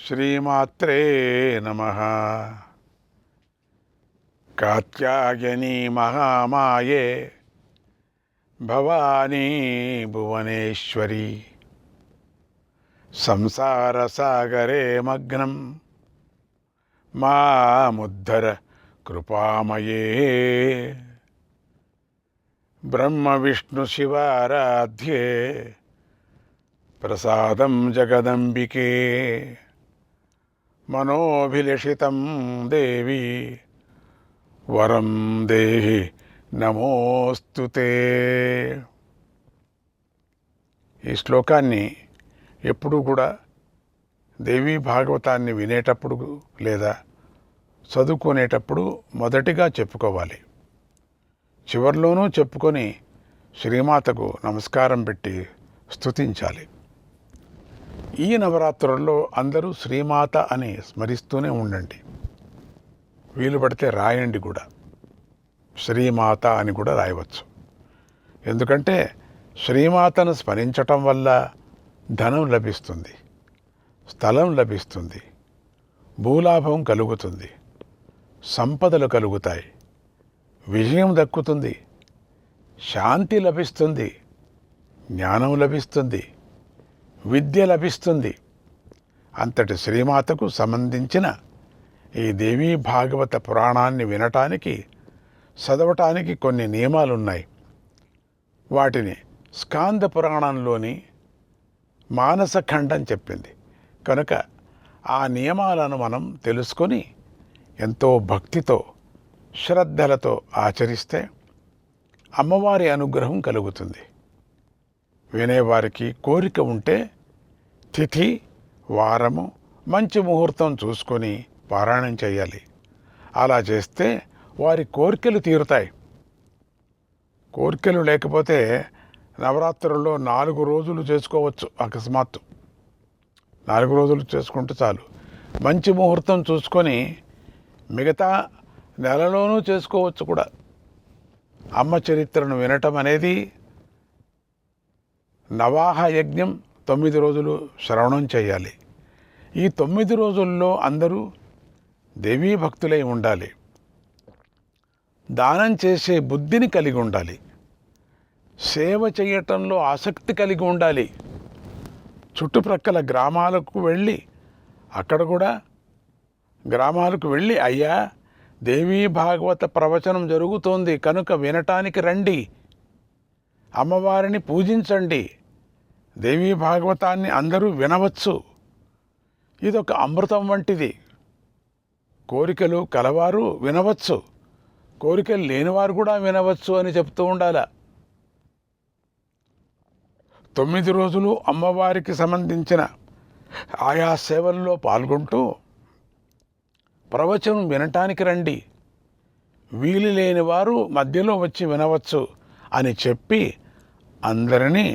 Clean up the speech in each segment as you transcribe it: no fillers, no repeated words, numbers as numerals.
శ్రీమాత్రే నమః. కాత్యాయనీ మహామాయే భవానీ భువనేశ్వరి, సంసారసాగరే మగ్నం మాముద్ధర కృపామయే. బ్రహ్మ విష్ణు శివారాధ్యే ప్రసాదం జగదంబికే. మనోభిలషితం దేవి వరం దేహి నమోస్తుతే. ఈ శ్లోకాన్ని ఎప్పుడూ కూడా దేవీ భాగవతాన్ని వినేటప్పుడు లేదా చదువుకునేటప్పుడు మొదటిగా చెప్పుకోవాలి. చివరిలోనూ చెప్పుకొని శ్రీమాతకు నమస్కారం పెట్టి స్తుతించాలి. ఈ నవరాత్రుల్లో అందరూ శ్రీమాత అని స్మరిస్తూనే ఉండండి. వీలు పడితే రాయండి కూడా, శ్రీమాత అని కూడా రాయవచ్చు. ఎందుకంటే శ్రీమాతను స్మరించటం వల్ల ధనం లభిస్తుంది, స్థలం లభిస్తుంది, భూలాభం కలుగుతుంది, సంపదలు కలుగుతాయి, విజయం దక్కుతుంది, శాంతి లభిస్తుంది, జ్ఞానం లభిస్తుంది, విద్య లభిస్తుంది. అంతటి శ్రీమాతకు సంబంధించిన ఈ దేవీ భాగవత పురాణాన్ని వినటానికి, చదవటానికి కొన్ని నియమాలున్నాయి. వాటిని స్కాంద పురాణంలోని మానసఖండం చెప్పింది. కనుక ఆ నియమాలను మనం తెలుసుకొని ఎంతో భక్తితో శ్రద్ధలతో ఆచరిస్తే అమ్మవారి అనుగ్రహం కలుగుతుంది. వినేవారికి కోరిక ఉంటే తిథి, వారము, మంచి ముహూర్తం చూసుకొని పారాయణం చేయాలి. అలా చేస్తే వారి కోరికలు తీరుతాయి. కోరికలు లేకపోతే నవరాత్రుల్లో 4 రోజులు చేసుకోవచ్చు. అకస్మాత్తు 4 రోజులు చేసుకుంటే చాలు. మంచి ముహూర్తం చూసుకొని మిగతా నెలలోనూ చేసుకోవచ్చు కూడా. అమ్మ చరిత్రను వినటం అనేది నవాహ యజ్ఞం 9 రోజులు శ్రవణం చేయాలి. ఈ 9 రోజుల్లో అందరూ దేవీ భక్తులై ఉండాలి. దానం చేసే బుద్ధిని కలిగి ఉండాలి. సేవ చేయటంలో ఆసక్తి కలిగి ఉండాలి. చుట్టుప్రక్కల గ్రామాలకు వెళ్ళి అక్కడ కూడా గ్రామాలకు వెళ్ళి, అయ్యా దేవీ భాగవత ప్రవచనం జరుగుతోంది కనుక వినటానికి రండి, అమ్మవారిని పూజించండి, దేవీ భాగవతాన్ని అందరూ వినవచ్చు, ఇదొక అమృతం వంటిది. కోరికలు కలవారు వినవచ్చు, కోరికలు లేనివారు కూడా వినవచ్చు అని చెప్తూ ఉండాల. 9 రోజులు అమ్మవారికి సంబంధించిన ఆయా సేవల్లో పాల్గొంటూ ప్రవచనం వినటానికి రండి, వీలు లేని వారు మధ్యలో వచ్చి వినవచ్చు అని చెప్పి అందరినీ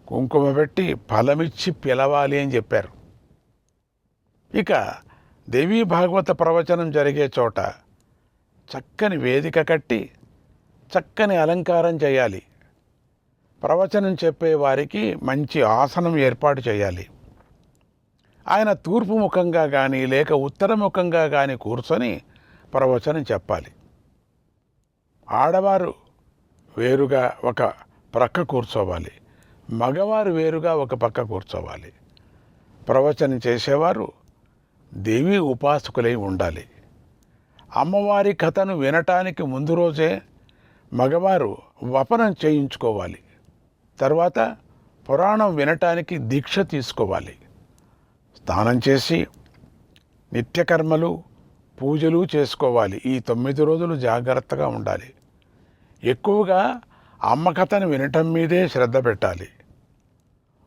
కుంకుమ పెట్టి ఫలమిచ్చి పిలవాలి అని చెప్పారు. ఇక దేవీ భాగవత ప్రవచనం జరిగే చోట చక్కని వేదిక కట్టి చక్కని అలంకారం చేయాలి. ప్రవచనం చెప్పే వారికి మంచి ఆసనం ఏర్పాటు చేయాలి. ఆయన తూర్పు ముఖంగా కానీ లేక ఉత్తరముఖంగా కానీ కూర్చొని ప్రవచనం చెప్పాలి. ఆడవారు వేరుగా ఒక ప్రక్క కూర్చోవాలి, మగవారు వేరుగా ఒక పక్క కూర్చోవాలి. ప్రవచనం చేసేవారు దేవీ ఉపాసకులై ఉండాలి. అమ్మవారి కథను వినటానికి ముందు రోజే మగవారు వపనం చేయించుకోవాలి. తర్వాత పురాణం వినటానికి దీక్ష తీసుకోవాలి. స్నానం చేసి నిత్యకర్మలు, పూజలు చేసుకోవాలి. ఈ 9 రోజులు జాగ్రత్తగా ఉండాలి. ఎక్కువగా అమ్మ కథను వినటం మీదే శ్రద్ధ పెట్టాలి.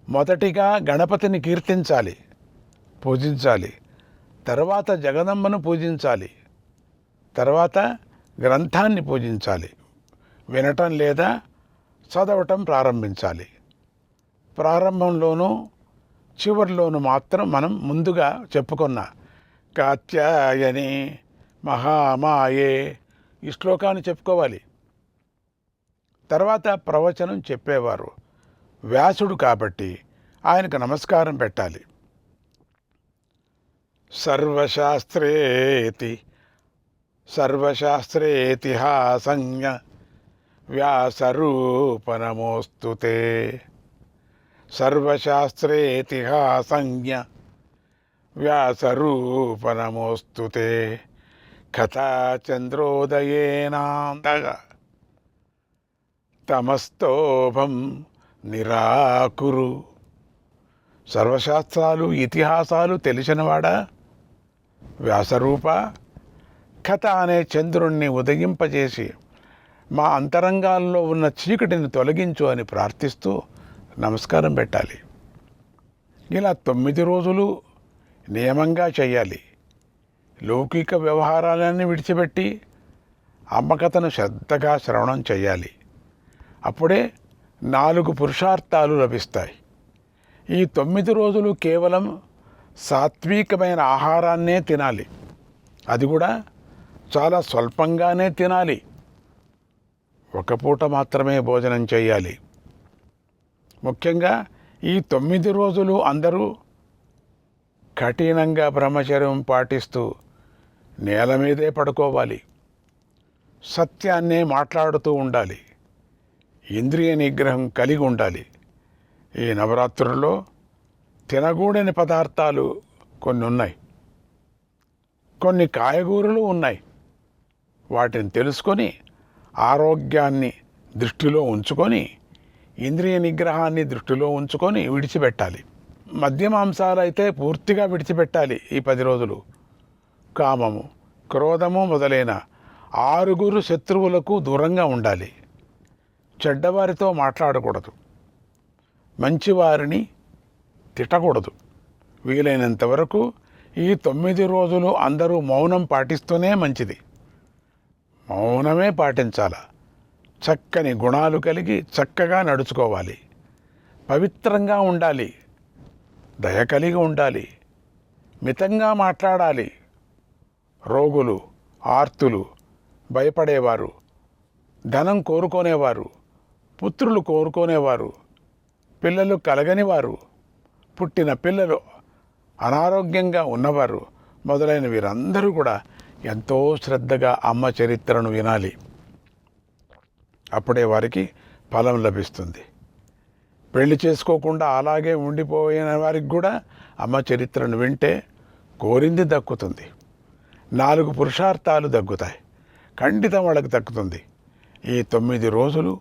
మొదటిగా గణపతిని కీర్తించాలి, పూజించాలి. తర్వాత జగదమ్మను పూజించాలి. తర్వాత గ్రంథాన్ని పూజించాలి. వినటం లేదా చదవటం ప్రారంభించాలి. ప్రారంభంలోనూ చివరిలోనూ మాత్రం మనం ముందుగా చెప్పుకున్న కాత్యాయని మహామాయే ఈ శ్లోకాన్ని చెప్పుకోవాలి. తర్వాత ప్రవచనం చెప్పేవారు వ్యాసుడు కాబట్టి ఆయనకు నమస్కారం పెట్టాలి. సర్వశాస్త్రేతిహాసంజ్ఞ వ్యాసరూప నమోస్తుతే. సర్వశాస్త్రేతిహాసంజ్ఞ వ్యాసరూప నమోస్తుతే. కథా చంద్రోదయేనాంతః తమస్తోభం నిరాకురు. సర్వశాస్త్రాలు ఇతిహాసాలు తెలిసినవాడా వ్యాసరూప, కథ అనే చంద్రుణ్ణి ఉదయింపజేసి మా అంతరంగాల్లో ఉన్న చీకటిని తొలగించు అని ప్రార్థిస్తూ నమస్కారం పెట్టాలి. ఇలా 9 రోజులు నియమంగా చేయాలి. లౌకిక వ్యవహారాలన్నీ విడిచిపెట్టి అమ్మకథను శ్రద్ధగా శ్రవణం చేయాలి. అప్పుడే 4 పురుషార్థాలు లభిస్తాయి. ఈ 9 రోజులు కేవలం సాత్వికమైన ఆహారాన్నే తినాలి. అది కూడా చాలా స్వల్పంగానే తినాలి. ఒక పూట మాత్రమే భోజనం చేయాలి. ముఖ్యంగా ఈ 9 రోజులు అందరూ కఠినంగా బ్రహ్మచర్యం పాటిస్తూ నేల మీదే పడుకోవాలి. సత్యాన్నే మాట్లాడుతూ ఉండాలి. ఇంద్రియ నిగ్రహం కలిగి ఉండాలి. ఈ నవరాత్రుల్లో తినగూడని పదార్థాలు కొన్ని ఉన్నాయి, కొన్ని కాయగూరలు ఉన్నాయి. వాటిని తెలుసుకొని ఆరోగ్యాన్ని దృష్టిలో ఉంచుకొని ఇంద్రియ నిగ్రహాన్ని దృష్టిలో ఉంచుకొని విడిచిపెట్టాలి. మద్య మాంసాలు అయితే పూర్తిగా విడిచిపెట్టాలి. ఈ 10 రోజులు కామము, క్రోధము మొదలైన 6 శత్రువులకు దూరంగా ఉండాలి. చెడ్డవారితో మాట్లాడకూడదు. మంచివారిని తిట్టకూడదు. వీలైనంత వరకు ఈ 9 రోజులు అందరూ మౌనం పాటిస్తూనే మంచిది. మౌనమే పాటించాల. చక్కని గుణాలు కలిగి చక్కగా నడుచుకోవాలి. పవిత్రంగా ఉండాలి. దయ కలిగి ఉండాలి. మితంగా మాట్లాడాలి. రోగులు, ఆర్తులు, భయపడేవారు, ధనం కోరుకునేవారు, పుత్రులు కోరుకునేవారు, పిల్లలు కలగనివారు, పుట్టిన పిల్లలు అనారోగ్యంగా ఉన్నవారు మొదలైన వీరందరూ కూడా ఎంతో శ్రద్ధగా అమ్మ చరిత్రను వినాలి. అప్పుడే వారికి ఫలం లభిస్తుంది. పెళ్లి చేసుకోకుండా అలాగే ఉండిపోయిన వారికి కూడా అమ్మ చరిత్రను వింటే కోరింది దక్కుతుంది. 4 పురుషార్థాలు దక్కుతాయి. ఖండితం వాళ్ళకి దక్కుతుంది. ఈ 9 రోజులు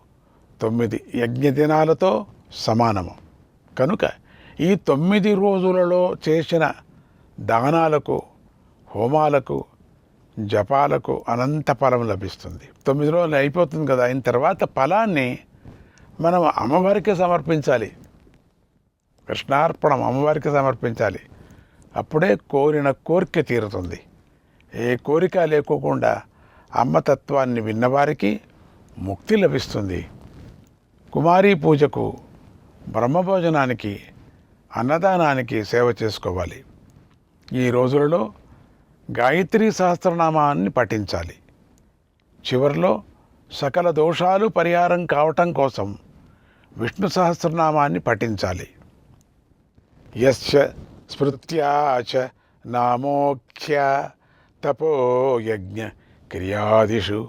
9 యజ్ఞ దినాలతో సమానము. కనుక ఈ 9 రోజులలో చేసిన దానాలకు, హోమాలకు, జపాలకు అనంత ఫలం లభిస్తుంది. 9 రోజులు అయిపోతుంది కదా. అయిన తర్వాత ఫలాన్ని మనం అమ్మవారికి సమర్పించాలి. కృష్ణార్పణం అమ్మవారికి సమర్పించాలి. అప్పుడే కోరిన కోరిక తీరుతుంది. ఏ కోరిక లేకోకుండా అమ్మతత్వాన్ని విన్నవారికి ముక్తి లభిస్తుంది. కుమారీ పూజకు, బ్రహ్మభోజనానికి, అన్నదానానికి సేవ చేసుకోవాలి. ఈ రోజులలో గాయత్రీ సహస్రనామాన్ని పఠించాలి. చివరిలో సకల దోషాలు పరిహారం కావటం కోసం విష్ణు సహస్రనామాన్ని పఠించాలి. యస్య స్మృత్యాచ నామోఖ్య తపోయజ్ఞ క్రియాదిషు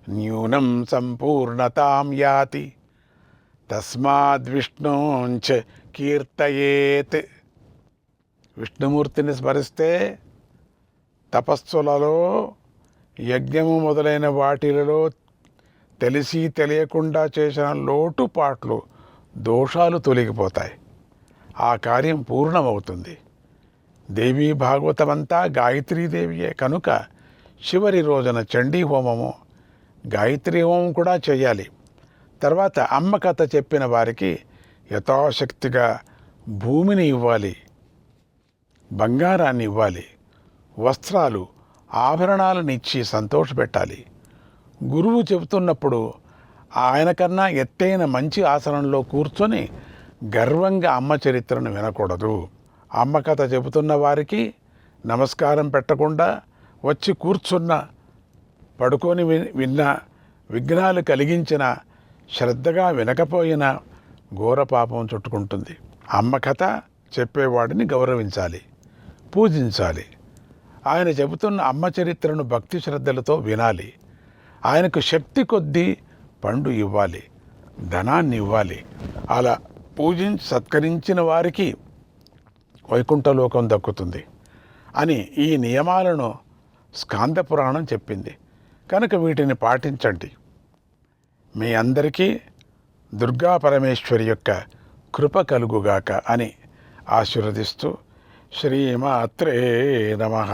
న్యూనం సంపూర్ణతాం యాతి తస్మాద్విష్ణోంచ కీర్తయేత్. విష్ణుమూర్తిని స్మరిస్తే తపస్సులలో, యజ్ఞము మొదలైన వాటిలలో తెలిసి తెలియకుండా చేసిన లోటుపాట్లు, దోషాలు తొలగిపోతాయి. ఆ కార్యం పూర్ణమవుతుంది. దేవీ భాగవతమంతా గాయత్రీదేవియే కనుక చివరి రోజున చండీ హోమము, గాయత్రీ హోమం కూడా చేయాలి. తర్వాత అమ్మ కథ చెప్పిన వారికి యథాశక్తిగా భూమిని ఇవ్వాలి, బంగారాన్ని ఇవ్వాలి, వస్త్రాలు, ఆభరణాలను ఇచ్చి సంతోషపెట్టాలి. గురువు చెబుతున్నప్పుడు ఆయన కన్నా ఎత్తైన మంచి ఆసనంలో కూర్చొని గర్వంగా అమ్మ చరిత్రను వినకూడదు. అమ్మ కథ చెబుతున్న వారికి నమస్కారం పెట్టకుండా వచ్చి కూర్చున్న, పడుకొని విన్న, విఘ్నాలు కలిగించిన, శ్రద్ధగా వినకపోయిన ఘోర పాపం చుట్టుకుంటుంది. అమ్మ కథ చెప్పేవాడిని గౌరవించాలి, పూజించాలి. ఆయన చెబుతున్న అమ్మ చరిత్రను భక్తి శ్రద్ధలతో వినాలి. ఆయనకు శక్తి కొద్దీ పండు ఇవ్వాలి, ధనాన్ని ఇవ్వాలి. అలా పూజించి సత్కరించిన వారికి వైకుంఠలోకం దక్కుతుంది అని ఈ నియమాలను స్కాంద పురాణం చెప్పింది. కనుక వీటిని పాటించండి. మీ అందరికీ దుర్గా పరమేశ్వరి యొక్క కృప కలుగుగాక అని ఆశీర్వదిస్తూ శ్రీమాత్రే నమః.